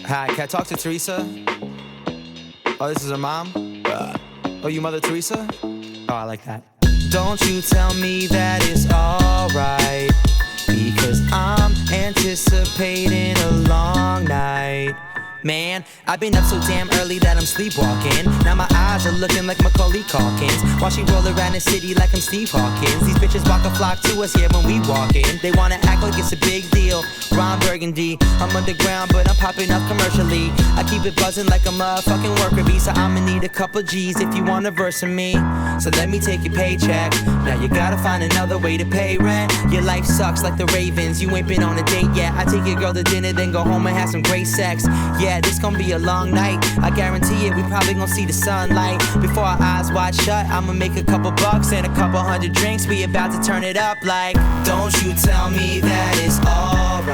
Hi, can I talk to Teresa? Oh, this is her mom? Oh, you Mother Teresa? Oh, I like that. Don't you tell me that it's alright, because I'm anticipating a long night. Man, I've been up so damn early that I'm sleepwalking. Now my eyes are looking like Macaulay Culkins, while she roll around the city like I'm Steve Hawkins. These bitches walk a flock to us, yeah, when we walk in. They wanna act like it's a big deal. Ron Burgundy, I'm underground, but I'm popping up commercially. I keep it buzzing like a motherfucking worker bee, so I'ma need a couple G's if you want a verse of me. So let me take your paycheck. Now you gotta find another way to pay rent. Your life sucks like the Ravens, you ain't been on a date yet. I take your girl to dinner, then go home and have some great sex. Yeah, this gon' be a long night. I guarantee it, we probably gon' see the sunlight. Before our eyes wide shut, I'ma make a couple bucks and a couple hundred drinks. We about to turn it up like, don't you tell me that it's alright,